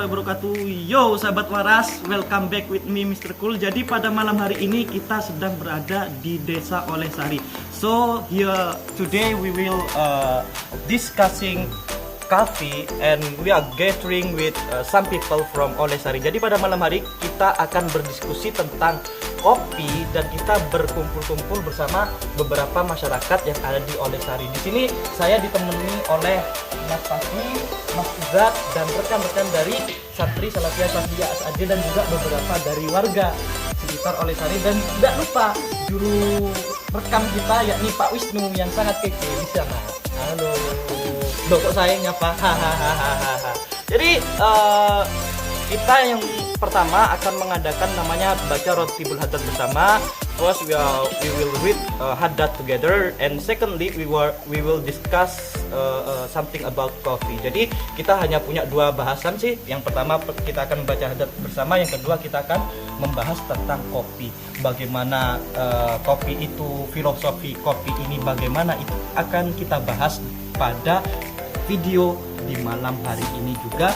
warahmatullahi wabarakatuh. Yo sahabat waras, welcome back with me Mr. Cool. Jadi pada malam hari ini kita sedang berada di Desa Olesari. So here today we will discussing coffee and we are gathering with some people from Olesari. Jadi pada malam hari kita akan berdiskusi tentang kopi dan kita berkumpul-kumpul bersama beberapa masyarakat yang ada di Olesari. Di sini saya ditemani oleh Mas Fahmi, Mas Izat dan rekan-rekan dari Santri Salafiyah Santri SAD dan juga beberapa dari warga sekitar Olesari, dan tidak lupa juru rekam kita yakni Pak Wisnu yang sangat kece di sana. Halo. Loh kok saya nyapa? Hahaha. Jadi kita yang pertama akan mengadakan namanya baca Rotibul Haddad bersama. First we will read Haddad together, and secondly we will discuss something about coffee. Jadi kita hanya punya dua bahasan sih. Yang pertama kita akan membaca Haddad bersama, yang kedua kita akan membahas tentang kopi. Bagaimana kopi itu, filosofi kopi ini bagaimana, itu akan kita bahas pada video di malam hari ini juga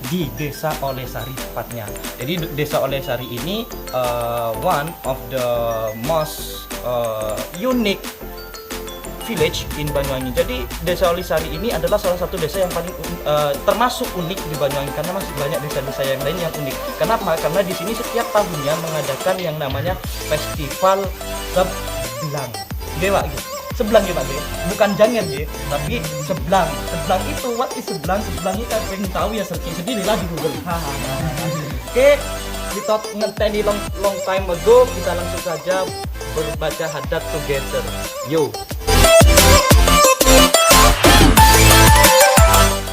di Desa Olesari tepatnya. Jadi Desa Olesari ini one of the most unique village in Banyuwangi. Jadi Desa Olesari ini adalah salah satu desa yang paling termasuk unik di Banyuwangi, karena masih banyak desa-desa yang lain yang unik. Kenapa? Karena di sini setiap tahunnya mengadakan yang namanya festival Seblang. Dewa gitu. Seblang ya Pak, bukan jangan ya, tapi seblang. Seblang itu, what is seblang? Seblang itu kan pengen tahu ya, searching sendirilah di Google. Oke, without ngenteni long time ago, kita langsung saja berbaca Haddad together. Yo.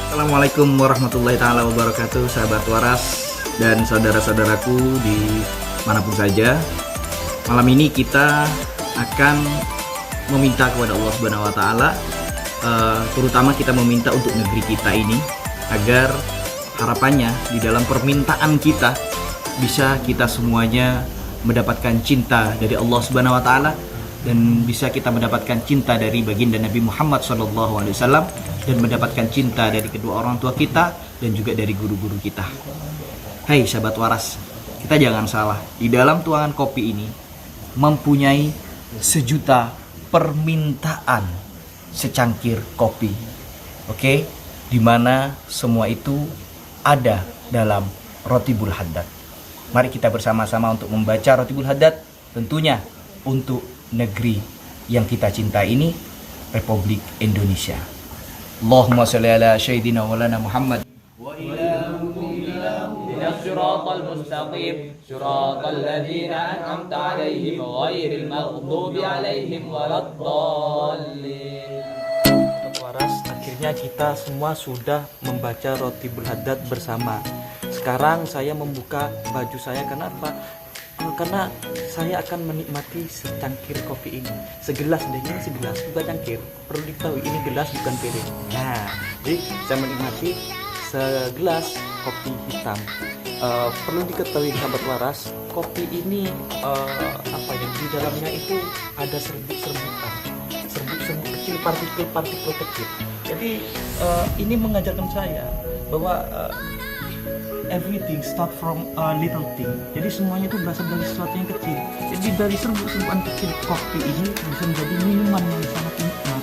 Assalamualaikum warahmatullahi taala wabarakatuh, sahabat waras dan saudara-saudaraku di manapun saja. Malam ini kita akan meminta kepada Allah Subhanahu wa taala, terutama kita meminta untuk negeri kita ini, agar harapannya di dalam permintaan kita bisa kita semuanya mendapatkan cinta dari Allah Subhanahu wa taala, dan bisa kita mendapatkan cinta dari baginda Nabi Muhammad SAW, dan mendapatkan cinta dari kedua orang tua kita dan juga dari guru-guru kita. Hai sahabat waras, kita jangan salah, di dalam tuangan kopi ini mempunyai sejuta permintaan secangkir kopi, oke? Dimana semua itu ada dalam Rotibul Haddad. Mari kita bersama-sama untuk membaca Rotibul Haddad, tentunya untuk negeri yang kita cintai ini, Republik Indonesia. Allahumma sholli ala sayyidina maulana Muhammad. الصراط المستقيم صراط الذين أنعمت عليهم غير المغضوب عليهم ولا الضالين. Waras, akhirnya kita semua sudah membaca Rotibul Haddad bersama. Sekarang saya membuka baju saya, kenapa? Karena saya akan menikmati secangkir kopi ini. Segelas deh, ini segelas, bukan cangkir. Perlu diketahui ini gelas bukan piring. Nah, jadi saya menikmati segelas kopi hitam. Perlu diketahui sahabat waras, kopi ini di dalamnya itu ada serbuk-serbukan, serbuk-serbuk kecil, partikel-partikel kecil. Jadi ini mengajarkan saya bahwa everything start from a little thing. Jadi semuanya itu berasal dari sesuatu yang kecil. Jadi dari serbuk-serbukan kecil kopi ini bisa menjadi minuman yang sangat nikmat.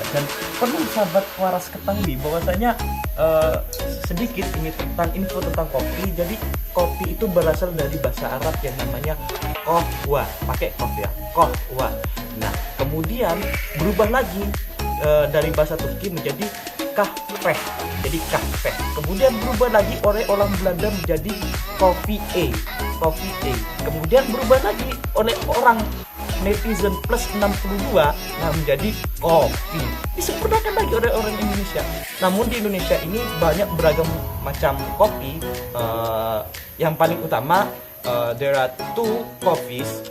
Dan perlu sahabat waras ketahui bahwasanya sedikit ini tentang info tentang kopi. Jadi kopi itu berasal dari bahasa Arab yang namanya kohwa, pakai kof ya, kohwa. Nah, kemudian berubah lagi dari bahasa Turki menjadi kahveh, jadi kahveh. Kemudian berubah lagi oleh orang Belanda menjadi kopi e, kopi e. Kemudian berubah lagi oleh orang netizen plus 62 menjadi kopi. Disempurnakan lagi oleh orang Indonesia. Namun di Indonesia ini banyak beragam macam kopi. Yang paling utama there are two coffees,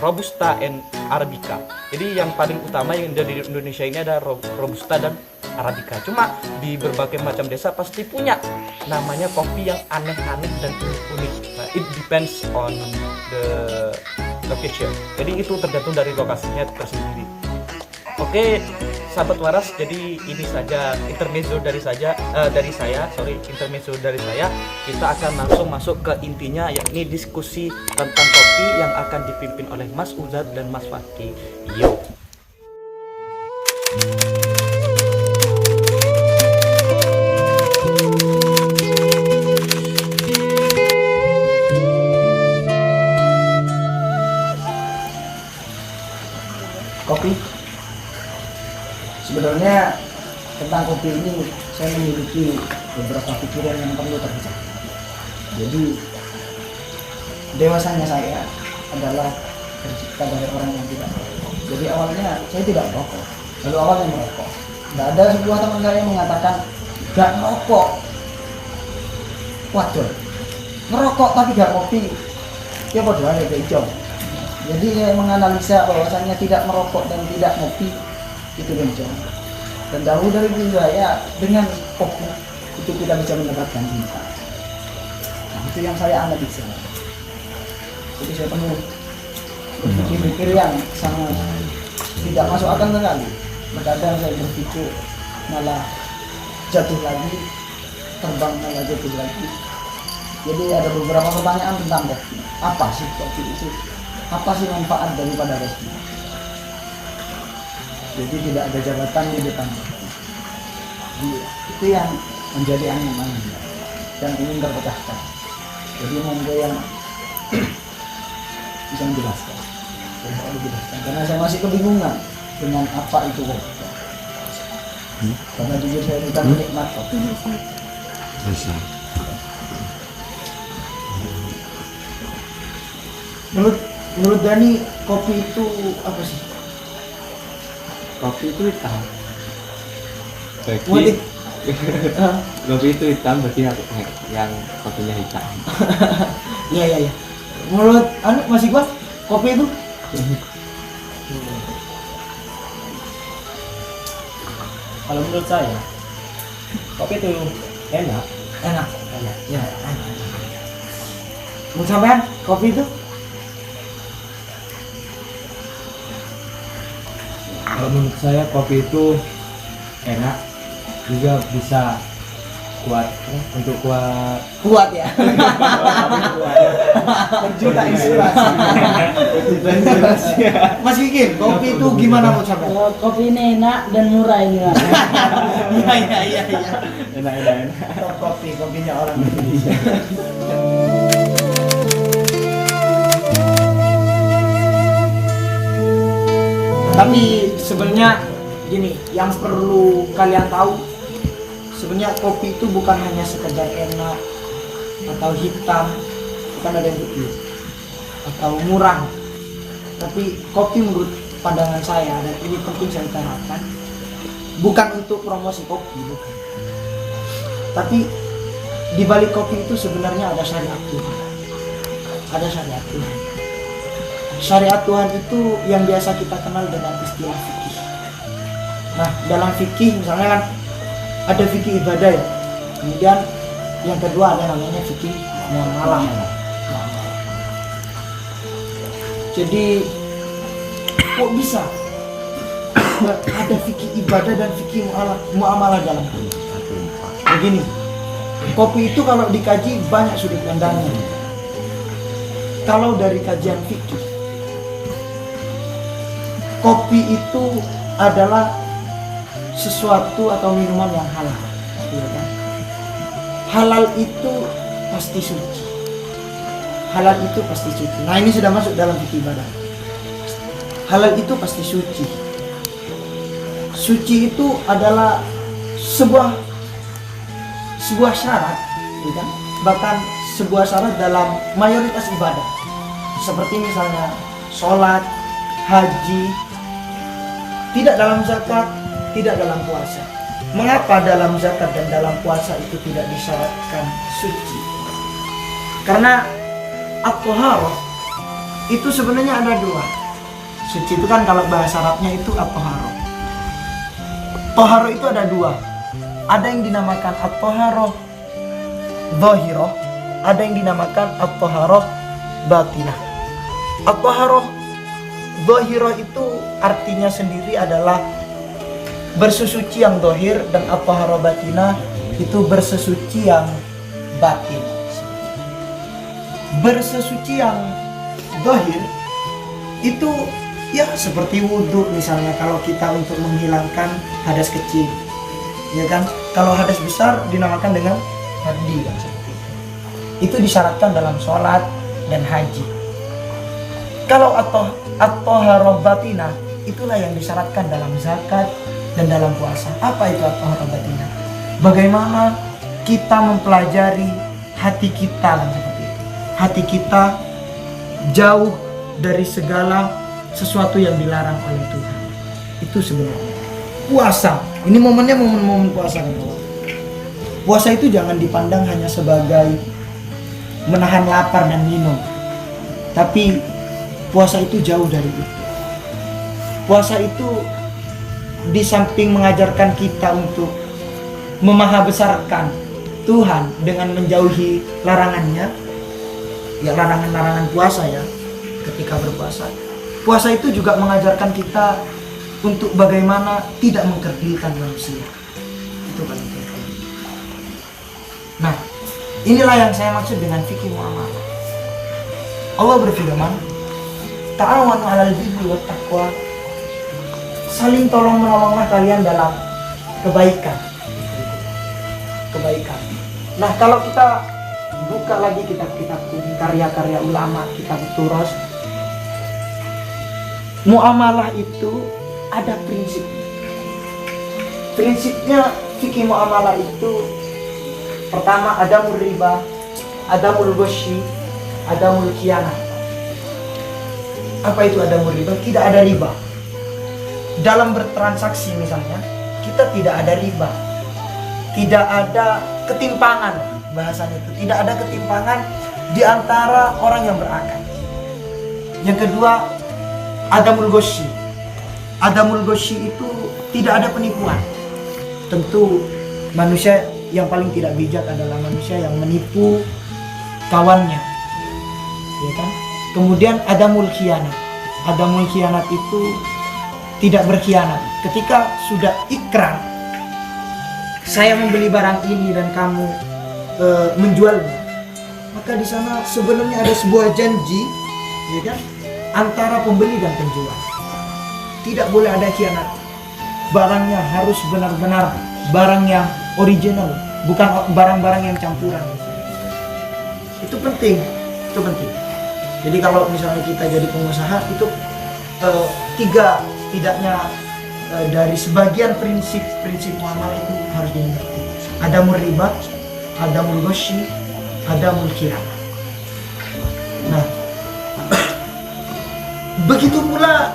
Robusta and Arabica. Jadi yang paling utama yang dari Indonesia ini ada Robusta dan Arabica. Cuma di berbagai macam desa pasti punya namanya kopi yang aneh-aneh dan unik. Nah, it depends on the location. Jadi itu tergantung dari lokasinya tersendiri. Oke, sahabat waras, jadi ini saja intermezzo dari saya. Kita akan langsung masuk ke intinya, yakni diskusi tentang kopi yang akan dipimpin oleh Mas Uzat dan Mas Fakih. Yo. Kopi. Sebenarnya tentang kopi ini saya memiliki beberapa pikiran yang perlu terpecah. Jadi dewasanya saya adalah tercipta dari orang yang tidak merokok. Jadi awalnya saya tidak merokok, lalu awalnya merokok. Nggak ada sebuah teman saya yang mengatakan gak merokok, waduh, ngerokok tapi gak kopi, ya bodoh aja kayak hijau. Jadi saya menganalisa bahwasannya tidak merokok dan tidak ngopi itu bencong. Dan dahulu dari diri saya, dengan kopi itu kita bisa mendapatkan cinta. Nah, itu yang saya analisa. Jadi saya penuh berpikir yang sangat tidak masuk akal sekali. Kadang saya berpikir malah jatuh lagi, terbang malah jatuh lagi. Jadi ada beberapa pertanyaan tentang kopi. Apa sih kopi itu? Apa sih manfaat daripada kopi? Jadi tidak ada jabatan di depan kopi. Itu yang menjadi aneh-aneh dan ingin terpecahkan. Jadi monggo yang bisa menjelaskan. Karena saya masih kebingungan dengan apa itu kopi. Karena jujur saya bukan penikmat kopi. Menurut Dani, kopi itu apa sih? Kopi itu hitam. Wadik. Kopi itu hitam berarti yang kopinya hitam. Iya. Menurut masih gua kopi itu Kalau menurut saya, kopi itu enak. enak. Ya, enak. Menurut sampean kopi itu Kalau menurut saya kopi itu enak, juga bisa untuk kuat ya. Berjuta inspirasi. Mas Kikin, kopi itu gimana menurut sampean? Kopi ini enak dan murah ini Mas. Iya. enak. Top kopinya orang Indonesia. Tapi sebenarnya gini, yang perlu kalian tahu, sebenarnya kopi itu bukan hanya sekedar enak atau hitam, bukan ada yang putih atau murah. Tapi kopi menurut pandangan saya, dan ini penting saya utarakan, bukan untuk promosi kopi, bukan. Tapi di balik kopi itu sebenarnya ada syariat Tuhan. Ada syariat Tuhan. Syariat Tuhan itu yang biasa kita kenal dengan istilah fikih. Nah, dalam fikih misalnya kan ada fikih ibadah ya. Kemudian yang kedua ada namanya fikih muamalah. Jadi kok bisa ada fikih ibadah dan fikih muamalah dalam kopi? Begini, kopi itu kalau dikaji banyak sudut pandangnya. Kalau dari kajian fikih, kopi itu adalah sesuatu atau minuman yang halal, ya kan? Halal itu pasti suci. Halal itu pasti suci. Nah, ini sudah masuk dalam fikih ibadah. Halal itu pasti suci. Suci itu adalah sebuah syarat, ya kan? Bahkan sebuah syarat dalam mayoritas ibadah. Seperti misalnya sholat, haji, tidak dalam zakat, tidak dalam puasa. Mengapa dalam zakat dan dalam puasa itu tidak disyaratkan suci? Karena at-thaharah itu sebenarnya ada dua. Suci itu kan kalau bahasa Arabnya itu at-thaharah. Thaharah itu ada dua. Ada yang dinamakan at-thaharah zahirah, ada yang dinamakan at-thaharah batinah. At-thaharah zahirah itu artinya sendiri adalah bersesuci yang dohir, dan at-tahara batina itu bersesuci yang batin. Bersesuci yang dohir itu ya seperti wudhu misalnya, kalau kita untuk menghilangkan hadas kecil, ya kan. Kalau hadas besar dinamakan dengan mandi, kan, seperti itu. Itu disyaratkan dalam sholat dan haji. Kalau at-tahara batina itulah yang disyaratkan dalam zakat dan dalam puasa. Apa itu at-tahara batina? Bagaimana kita mempelajari hati kita, kan, seperti itu. Hati kita jauh dari segala sesuatu yang dilarang oleh Tuhan. Itu sebenarnya puasa. Ini momennya momen puasa, kan. Puasa itu jangan dipandang hanya sebagai menahan lapar dan minum, tapi puasa itu jauh dari itu. Puasa itu di samping mengajarkan kita untuk memahabesarkan Tuhan dengan menjauhi larangannya, ya larangan-larangan puasa ya, ketika berpuasa. Puasa itu juga mengajarkan kita untuk bagaimana tidak mengkerdilkan manusia. Itu paling penting. Nah, inilah yang saya maksud dengan fikih muamalah. Allah berfirman, ta'awanu 'alal birri wat taqwa. Saling tolong menolonglah kalian dalam kebaikan. Kebaikan. Nah, kalau kita buka lagi kitab-kitab karya-karya ulama, kitab Turas, muamalah itu ada prinsip. Prinsipnya fikih muamalah itu pertama adamul riba, adamul ghashi, adamul khianah. Apa itu adamul riba? Tidak ada riba. Dalam bertransaksi misalnya, kita tidak ada riba. Tidak ada ketimpangan, bahasanya itu. Tidak ada ketimpangan di antara orang yang berakal. Yang kedua, adamul ghashi. Adamul ghashi itu tidak ada penipuan. Tentu manusia yang paling tidak bijak adalah manusia yang menipu kawannya, ya kan? Kemudian adamul khianat. Adamul khianat itu tidak berkhianat. Ketika sudah ikrar, saya membeli barang ini dan kamu menjualnya, maka di sana sebenarnya ada sebuah janji, ya kan, antara pembeli dan penjual. Tidak boleh ada khianat. Barangnya harus benar-benar barang yang original, bukan barang-barang yang campuran. Itu penting, itu penting. Jadi kalau misalnya kita jadi pengusaha, itu tidaknya dari sebagian prinsip muamalah itu harus dimengerti. Adamul riba, adamul ghashi, adamul khianah. Nah, begitu pula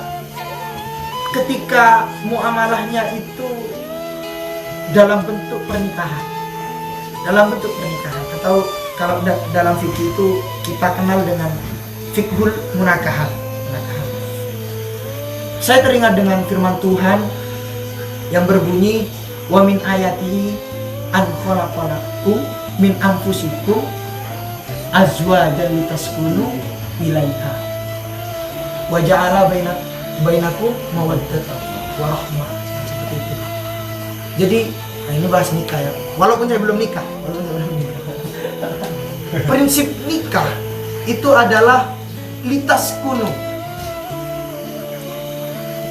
ketika muamalahnya itu dalam bentuk pernikahan. Dalam bentuk pernikahan, atau kalau dalam fikih itu kita kenal dengan fiqhul munakahah. Saya teringat dengan firman Tuhan yang berbunyi, wa min ayatihi an khalaqalakum min anfusikum azwajan litaskunu ilaiha wa ja'ala bainakum mawaddatan wa rahmah. Seperti itu. Jadi, ini bahas nikah ya. Walaupun saya belum nikah. Prinsip nikah itu adalah litaskunu.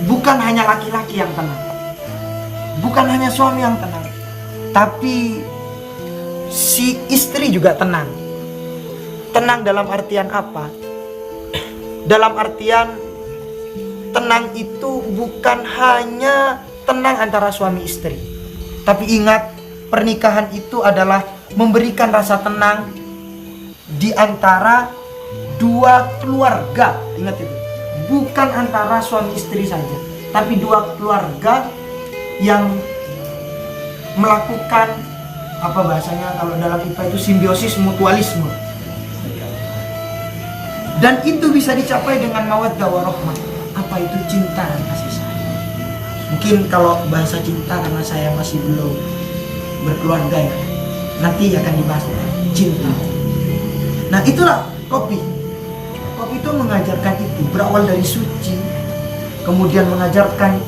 Bukan hanya laki-laki yang tenang, bukan hanya suami yang tenang, tapi si istri juga tenang. Tenang dalam artian apa? Dalam artian tenang itu bukan hanya tenang antara suami istri, tapi ingat, pernikahan itu adalah memberikan rasa tenang di antara dua keluarga. Ingat itu. Bukan antara suami istri saja, tapi dua keluarga yang melakukan apa bahasanya kalau dalam IPA itu simbiosis mutualisme. Dan itu bisa dicapai dengan mawaddah warahmah. Apa itu cinta dan kasih sayang? Mungkin kalau bahasa cinta, karena saya masih belum berkeluarga ya, nanti akan dibahas cinta. Nah, itulah kopi. Kopi itu mengajarkan itu, berawal dari suci, kemudian mengajarkan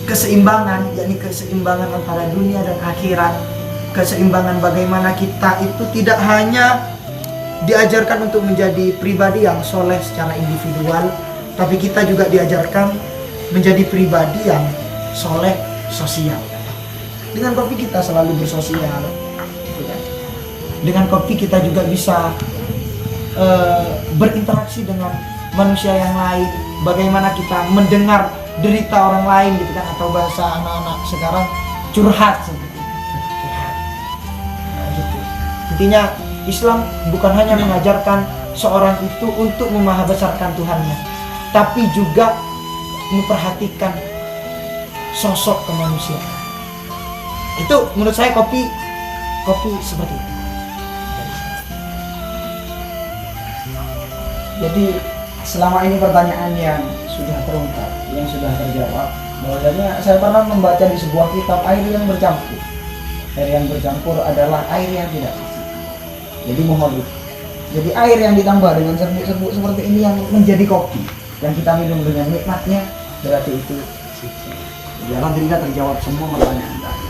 keseimbangan, yakni keseimbangan antara dunia dan akhirat. Keseimbangan bagaimana kita itu tidak hanya diajarkan untuk menjadi pribadi yang soleh secara individual, tapi kita juga diajarkan menjadi pribadi yang soleh sosial. Dengan kopi kita selalu bersosial, gitu kan? Dengan kopi kita juga bisa berinteraksi dengan manusia yang lain. Bagaimana kita mendengar derita orang lain, gitu kan? Atau bahasa anak-anak sekarang curhat seperti itu. Curhat. Nah, gitu. Intinya Islam bukan hanya mengajarkan seorang itu untuk membesarkan Tuhannya, tapi juga memperhatikan sosok kemanusiaan. Itu menurut saya kopi seperti itu. Jadi selama ini pertanyaan yang sudah terungkap, yang sudah terjawab, bahwasanya saya pernah membaca di sebuah kitab air yang bercampur. Air yang bercampur adalah air yang tidak bersih. Jadi muholit. Jadi air yang ditambah dengan serbuk-serbuk seperti ini yang menjadi kopi, yang kita minum dengan nikmatnya, berarti itu suci. Jadi alhamdulillah terjawab semua pertanyaan tadi.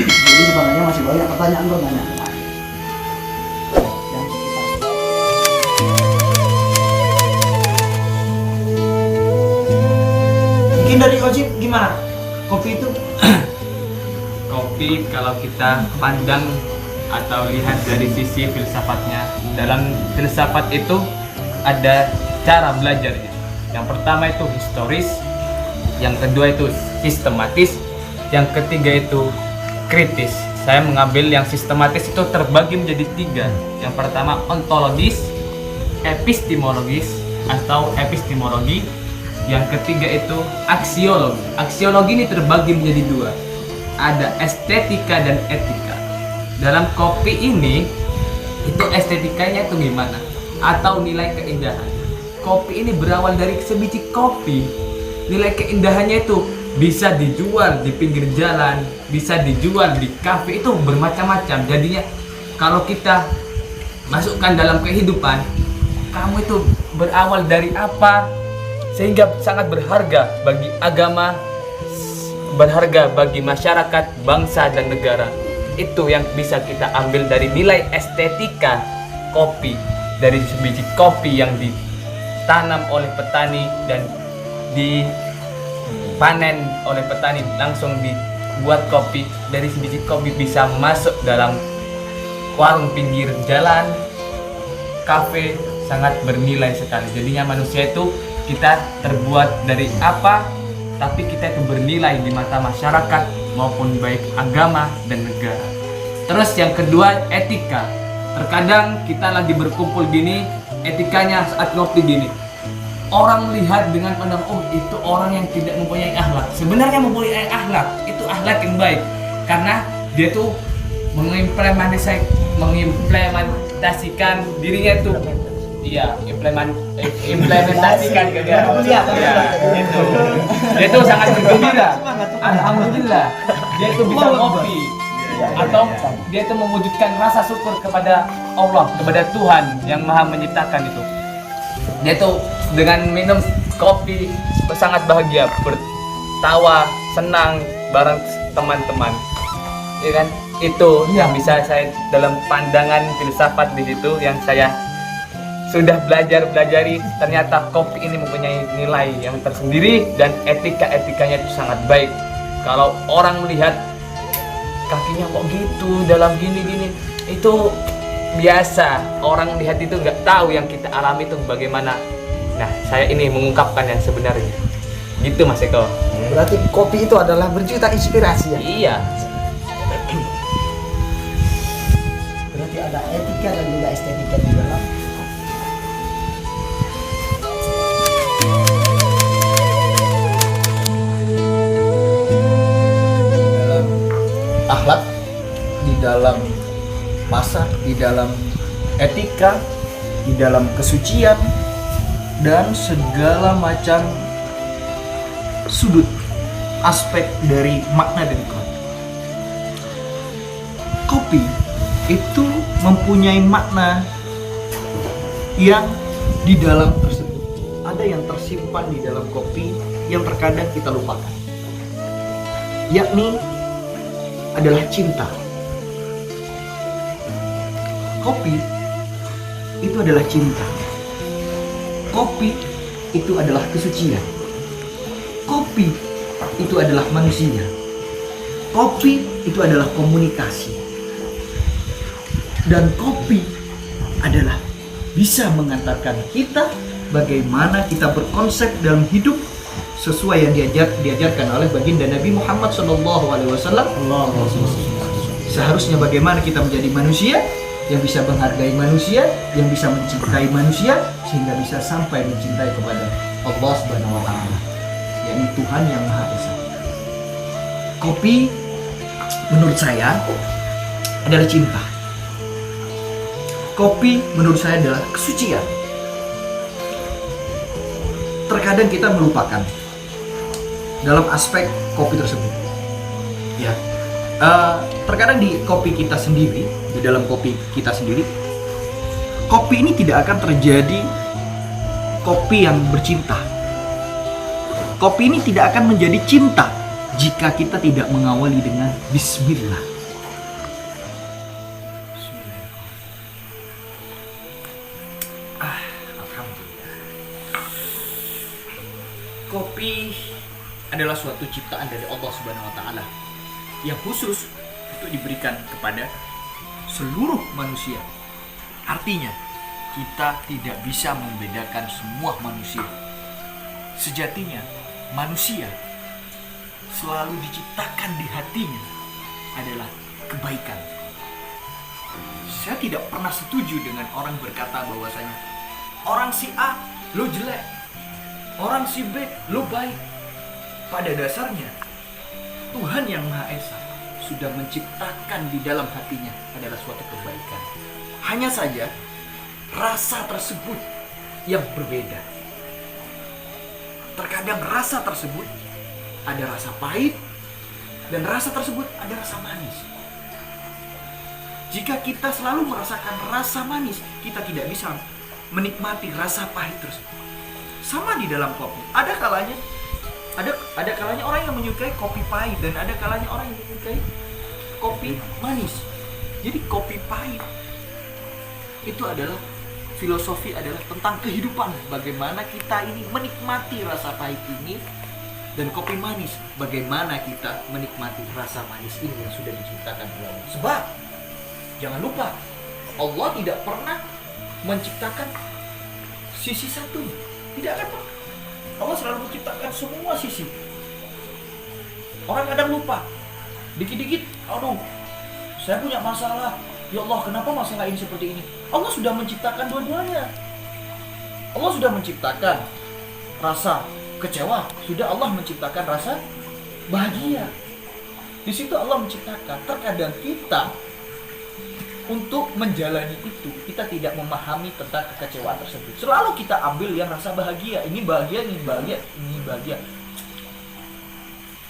Jadi sebenarnya masih banyak pertanyaan. Yang kita Mungkin dari Ojib gimana? Kopi itu Kopi kalau kita pandang atau lihat dari sisi filsafatnya, dalam filsafat itu ada cara belajarnya. Yang pertama itu historis, yang kedua itu sistematis, yang ketiga itu kritis. Saya mengambil yang sistematis itu terbagi menjadi 3. Yang pertama ontologis, epistemologis atau epistemologi. Yang ketiga itu aksiologi. Aksiologi ini terbagi menjadi 2. Ada estetika dan etika. Dalam kopi ini itu estetikanya itu gimana? Atau nilai keindahan. Kopi ini berawal dari sebiji kopi. Nilai keindahannya itu bisa dijual di pinggir jalan, bisa dijual di kafe, itu bermacam-macam. Jadinya kalau kita masukkan dalam kehidupan, kamu itu berawal dari apa, sehingga sangat berharga bagi agama, berharga bagi masyarakat, bangsa dan negara. Itu yang bisa kita ambil dari nilai estetika kopi, dari sebiji kopi yang ditanam oleh petani dan dipanen oleh petani, langsung dibuat kopi. Dari sebiji kopi bisa masuk dalam warung pinggir jalan, kafe, sangat bernilai sekali. Jadinya manusia itu kita terbuat dari apa, tapi kita itu bernilai di mata masyarakat maupun baik agama dan negara. Terus yang kedua etika. Terkadang kita lagi berkumpul gini, etikanya saat ngopi gini, orang melihat dengan pandang, oh itu orang yang tidak mempunyai akhlak. Sebenarnya mempunyai akhlak, itu akhlak yang baik, karena dia tuh mengimplementasikan dirinya itu. Iya, implementasikan ke dia. Itu. Dia itu sangat bergembira. Alhamdulillah. Dia itu bisa ngopi. Atau dia itu mewujudkan rasa syukur kepada Allah, kepada Tuhan yang Maha menciptakan itu. Dia itu dengan minum kopi sangat bahagia, bertawa, senang bareng teman-teman. Ya kan? Itu yang bisa saya dalam pandangan filsafat di situ yang saya sudah pelajari. Ternyata kopi ini mempunyai nilai yang tersendiri dan etikanya itu sangat baik. Kalau orang melihat kakinya kok gitu dalam gini, itu biasa. Orang lihat itu nggak tahu yang kita alami itu bagaimana. Nah, saya ini mengungkapkan yang sebenarnya. Gitu Mas Eko. berarti kopi itu adalah berjuta inspirasi ya. Iya. Berarti ada etika dan juga estetika di dalam. Akhlak, di dalam masak, di dalam etika, di dalam kesucian, dan segala macam sudut aspek dari makna dari kopi. Kopi itu mempunyai makna yang di dalam tersebut. Ada yang tersimpan di dalam kopi yang terkadang kita lupakan, yakni adalah cinta. Kopi itu adalah cinta. Kopi itu adalah kesucian. Kopi itu adalah manusia. Kopi itu adalah komunikasi. Dan kopi adalah bisa mengantarkan kita bagaimana kita berkonsep dalam hidup sesuai yang diajarkan oleh baginda Nabi Muhammad SAW. Seharusnya bagaimana kita menjadi manusia yang bisa menghargai manusia, yang bisa mencintai manusia, sehingga bisa sampai mencintai kepada Allah Subhanahu wa Ta'ala, yakni Tuhan yang Maha Esa. Kopi menurut saya adalah cinta. Kopi menurut saya adalah kesucian. Terkadang kita melupakan dalam aspek kopi tersebut. Ya, terkadang di kopi kita sendiri, di dalam kopi kita sendiri, kopi ini tidak akan terjadi kopi yang bercinta. Kopi ini tidak akan menjadi cinta jika kita tidak mengawali dengan Bismillah. Alhamdulillah. Kopi adalah suatu ciptaan dari Allah Subhanahu wa Ta'ala yang khusus untuk diberikan kepada seluruh manusia. Artinya, kita tidak bisa membedakan semua manusia. Sejatinya, manusia selalu diciptakan di hatinya adalah kebaikan. Saya tidak pernah setuju dengan orang berkata bahwasanya orang si A lo jelek, orang si B lo baik. Pada dasarnya Tuhan yang Maha Esa sudah menciptakan di dalam hatinya adalah suatu kebaikan. Hanya saja rasa tersebut yang berbeda. Terkadang rasa tersebut ada rasa pahit dan rasa tersebut ada rasa manis. Jika kita selalu merasakan rasa manis, kita tidak bisa menikmati rasa pahit tersebut. Sama di dalam kopi. Ada kalanya orang yang menyukai kopi pahit dan ada kalanya orang yang menyukai kopi manis. Jadi kopi pahit itu adalah filosofi, adalah tentang kehidupan, bagaimana kita ini menikmati rasa pahit ini, dan kopi manis bagaimana kita menikmati rasa manis ini yang sudah diciptakan oleh Allah. Sebab jangan lupa, Allah tidak pernah menciptakan sisi satu, tidak akan pernah. Allah selalu menciptakan semua sisi. Orang kadang lupa, dikit-dikit, aduh, saya punya masalah. Ya Allah, kenapa masalah ini seperti ini? Allah sudah menciptakan dua-duanya. Allah sudah menciptakan rasa kecewa, sudah Allah menciptakan rasa bahagia. Di situ Allah menciptakan. Terkadang kita untuk menjalani itu, kita tidak memahami tentang kekecewaan tersebut. Selalu kita ambil yang rasa bahagia. Ini bahagia, ini bahagia, ini bahagia.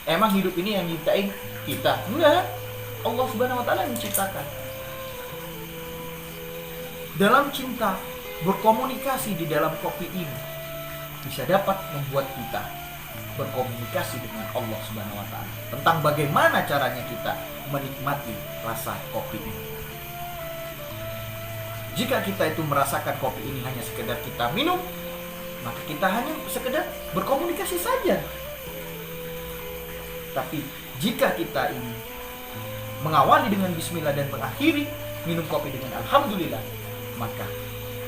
Emang hidup ini yang nyiptain kita? Enggak. Allah Subhanahu wa Ta'ala yang menciptakan. Dalam cinta, berkomunikasi di dalam kopi ini bisa dapat membuat kita berkomunikasi dengan Allah Subhanahu wa Ta'ala tentang bagaimana caranya kita menikmati rasa kopi ini. Jika kita itu merasakan kopi ini hanya sekedar kita minum, maka kita hanya sekedar berkomunikasi saja. Tapi jika kita ini mengawali dengan Bismillah dan mengakhiri minum kopi dengan Alhamdulillah, maka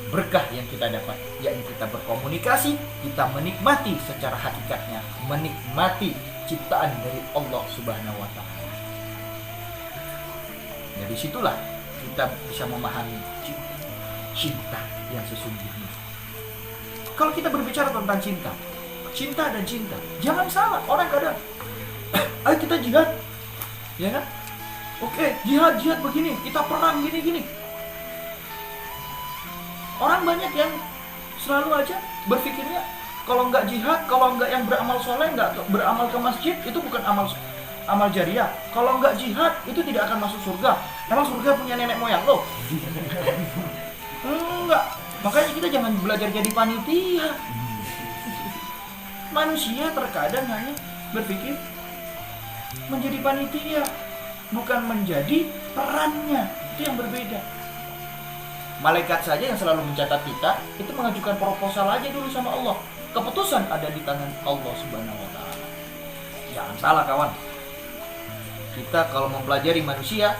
berkah yang kita dapat, yakni kita berkomunikasi, kita menikmati secara hakikatnya, menikmati ciptaan dari Allah Subhanahu wa Ta'ala. Dari situlah kita bisa memahami cinta yang sesungguhnya. Kalau kita berbicara tentang cinta dan cinta, jangan salah. Orang kadang, ayo kita jihad, ya kan? Oke, jihad begini, kita perang gini. Orang banyak yang selalu aja berpikirnya kalau nggak jihad, kalau nggak yang beramal soleh, nggak beramal ke masjid, itu bukan amal jariah. Kalau nggak jihad, itu tidak akan masuk surga. Emang surga punya nenek moyang lo? Enggak. Makanya kita jangan belajar jadi panitia. Manusia terkadang hanya berpikir menjadi panitia, bukan menjadi perannya. Itu yang berbeda. Malaikat saja yang selalu mencatat kita itu mengajukan proposal aja dulu sama Allah. Keputusan ada di tangan Allah Subhanahu wa taala. Jangan salah kawan. Kita kalau mempelajari manusia,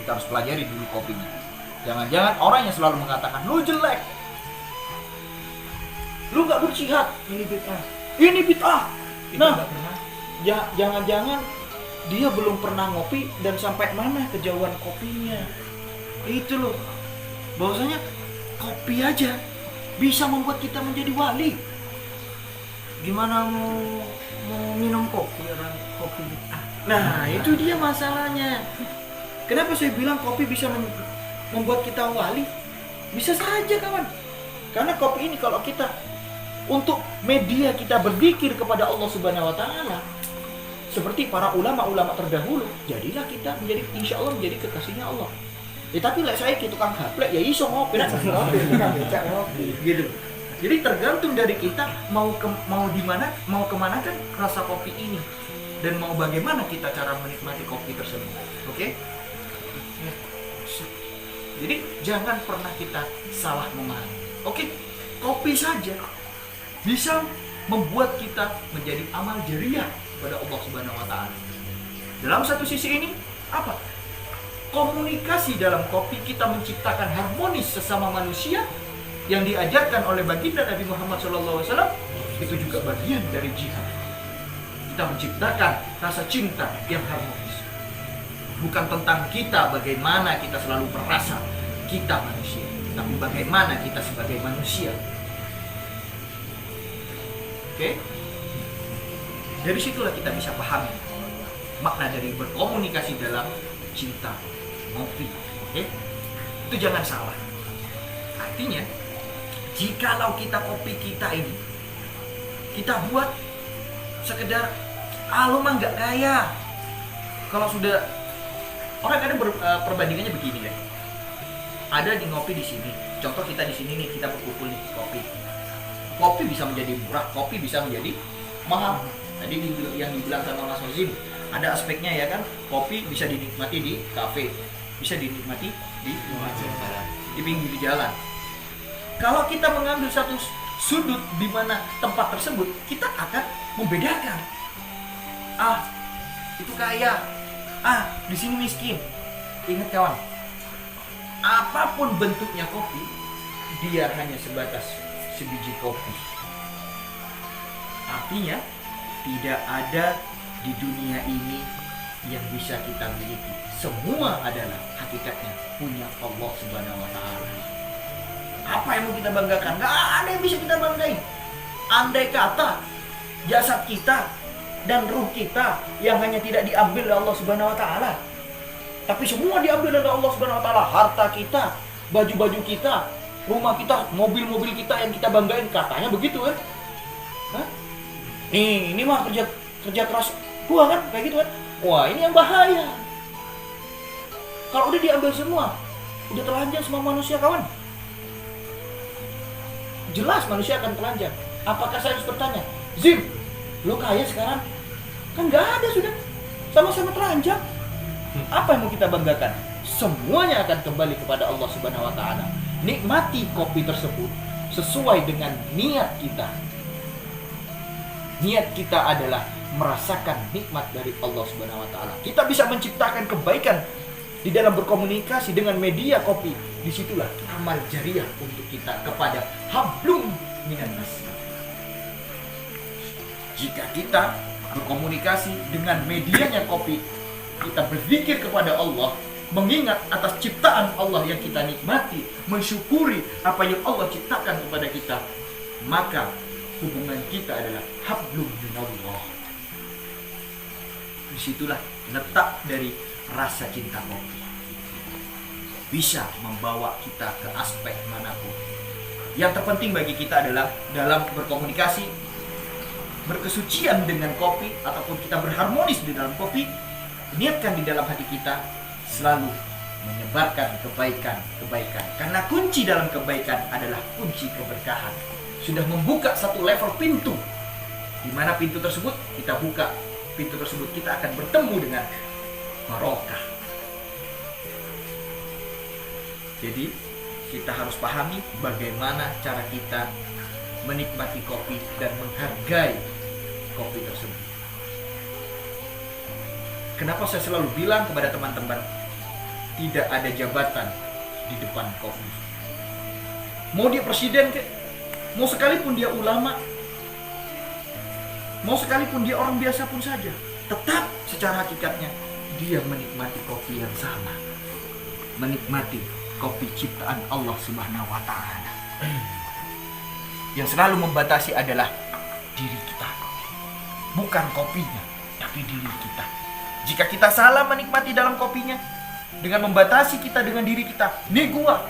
kita harus pelajari dulu kopinya. Jangan-jangan orang yang selalu mengatakan lu jelek, lu gak berjihad, ini bid'ah, ini bid'ah. Nah, jangan-jangan dia belum pernah ngopi dan sampai mana kejauhan kopinya. Itu loh, bahwasanya kopi aja bisa membuat kita menjadi wali. Gimana mau minum kopi orang kopi bid'ah? Nah, itu dia masalahnya. Kenapa saya bilang kopi bisa membuat kita wali? Bisa saja kawan. Karena kopi ini kalau kita untuk media kita berzikir kepada Allah Subhanahu wa taala, seperti para ulama-ulama terdahulu, jadilah kita menjadi insya Allah menjadi kekasihnya Allah. Tapi lah saya gitu tukang gaplek ya iso ngopi nak ngopi gitu. Jadi tergantung dari kita mau di mana, mau kemana kan rasa kopi ini, dan mau bagaimana kita cara menikmati kopi tersebut. Oke? Jadi jangan pernah kita salah memahami. Oke? Kopi saja bisa membuat kita menjadi amal jariah kepada Allah Subhanahu wa taala. Dalam satu sisi ini apa? Komunikasi dalam kopi kita menciptakan harmonis sesama manusia yang diajarkan oleh baginda Nabi Muhammad SAW. Itu juga bagian dari jihad. Kita menciptakan rasa cinta yang harmonis. Bukan tentang kita bagaimana kita selalu merasa kita manusia, tapi bagaimana kita sebagai manusia. Oke? Dari situlah kita bisa pahami makna dari berkomunikasi dalam cinta ngopi. Oke? Itu jangan salah. Artinya, jikalau kita kopi kita ini kita buat sekedar lu mah nggak kaya. Kalau sudah orang kadang perbandingannya begini ya. Ada di ngopi di sini. Contoh kita di sini nih, kita berkumpul nih kopi. Kopi bisa menjadi murah, kopi bisa menjadi mahal. Tadi yang dibilang sama Mas Ozim, ada aspeknya ya kan. Kopi bisa dinikmati di kafe, bisa dinikmati di pinggir jalan. Kalau kita mengambil satu sudut di mana tempat tersebut, kita akan membedakan. Itu kaya. Di sini miskin. Ingat kawan, apapun bentuknya kopi, dia hanya sebatas sebiji kopi. Artinya, tidak ada di dunia ini yang bisa kita miliki. Semua adalah hakikatnya punya Allah Subhanahu wa taala. Apa yang mau kita banggakan? Gak ada yang bisa kita banggain. Andai kata jasad kita dan ruh kita yang hanya tidak diambil oleh Allah Subhanahu wa taala, tapi semua diambil oleh Allah Subhanahu wa taala. Harta kita, baju-baju kita, rumah kita, mobil-mobil kita yang kita banggain, katanya begitu kan? Ini mah kerja keras gua kan, kayak gitu kan? Wah, ini yang bahaya. Kalau udah diambil semua, udah telanjang semua manusia kawan. Jelas manusia akan telanjang. Apakah saya harus bertanya, Zim, lu kaya sekarang? Kan nggak ada sudah, sama-sama telanjang. Apa yang mau kita banggakan? Semuanya akan kembali kepada Allah Subhanahu wa taala. Nikmati kopi tersebut sesuai dengan niat kita. Niat kita adalah merasakan nikmat dari Allah Subhanahu wa taala. Kita bisa menciptakan kebaikan di dalam berkomunikasi dengan media kopi. Disitulah amal jariah untuk kita kepada hablum minan nas. Jika kita berkomunikasi dengan medianya kopi, kita berzikir kepada Allah, mengingat atas ciptaan Allah yang kita nikmati, mensyukuri apa yang Allah ciptakan kepada kita, maka hubungan kita adalah hablum minallah. Disitulah letak dari rasa cinta kopi. Bisa membawa kita ke aspek manapun. Yang terpenting bagi kita adalah dalam berkomunikasi, berkesucian dengan kopi, ataupun kita berharmonis di dalam kopi, niatkan di dalam hati kita selalu menyebarkan kebaikan. Karena kunci dalam kebaikan adalah kunci keberkahan. Sudah membuka satu level pintu Di mana pintu tersebut kita buka, pintu tersebut kita akan bertemu dengan barokah. Jadi kita harus pahami bagaimana cara kita menikmati kopi dan menghargai kopi tersebut. Kenapa saya selalu bilang kepada teman-teman, tidak ada jabatan di depan kopi. Mau dia presiden kek, mau sekalipun dia ulama, mau sekalipun dia orang biasa pun saja, tetap secara hakikatnya dia menikmati kopi yang sama, menikmati kopi ciptaan Allah Subhanahu wa Ta'ala. Yang selalu membatasi adalah diri kita, bukan kopinya, tapi diri kita. Jika kita salah menikmati dalam kopinya, dengan membatasi kita dengan diri kita, nih gua,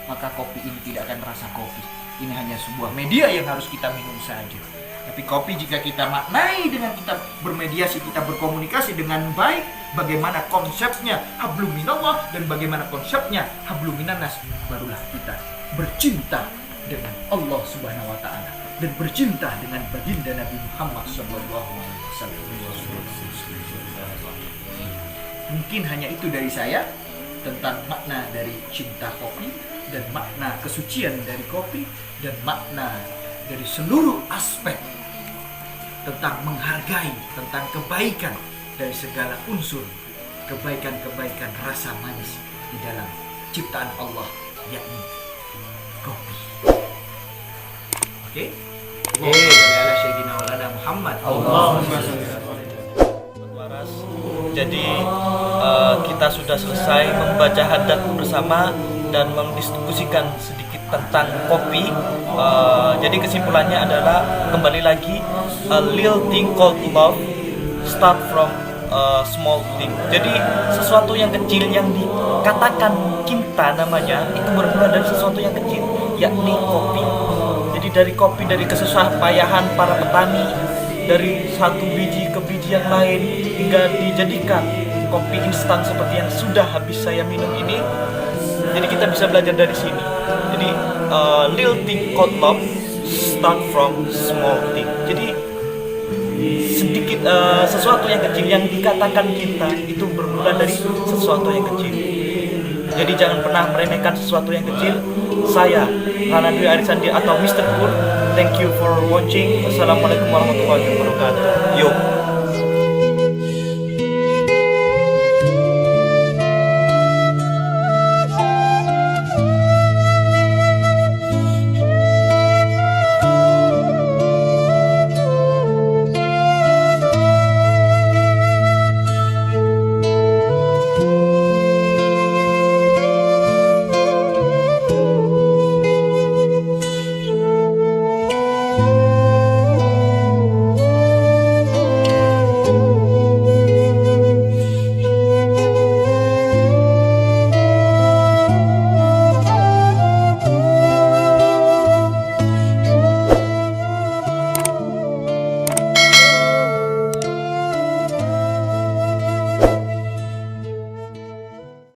maka kopi ini tidak akan merasa kopi. Ini hanya sebuah media yang harus kita minum saja. Tapi kopi jika kita maknai dengan kita bermediasi, kita berkomunikasi dengan baik, bagaimana konsepnya hablum minallah dan bagaimana konsepnya hablum minannas, barulah kita bercinta dengan Allah Subhanahu wa Ta'ala dan bercinta dengan baginda Nabi Muhammad sallallahu alaihi wasallam. Mungkin hanya itu dari saya tentang makna dari cinta kopi dan makna kesucian dari kopi dan makna dari seluruh aspek tentang menghargai, tentang kebaikan dari segala unsur kebaikan-kebaikan rasa manis di dalam ciptaan Allah, yakni kopi. Oke? Allahumma sholli ala Muhammad. Jadi kita sudah selesai membaca hadat bersama dan mendiskusikan sedikit tentang kopi. Jadi kesimpulannya adalah kembali lagi, a little thing called love start from a small thing. Jadi sesuatu yang kecil yang dikatakan cinta namanya itu bermula dari sesuatu yang kecil, yakni kopi. Jadi dari kopi, dari kesusah payahan para petani, dari satu biji ke biji yang lain hingga dijadikan kopi instan seperti yang sudah habis saya minum ini. Jadi kita bisa belajar dari sini. Jadi little thing called love start from small thing. Jadi sedikit sesuatu yang kecil yang dikatakan cinta itu bermula dari sesuatu yang kecil. Jadi jangan pernah meremehkan sesuatu yang kecil. Saya Rana Dwi Arisandi atau Mr. Cool, thank you for watching. Assalamualaikum warahmatullahi wabarakatuh. Yo.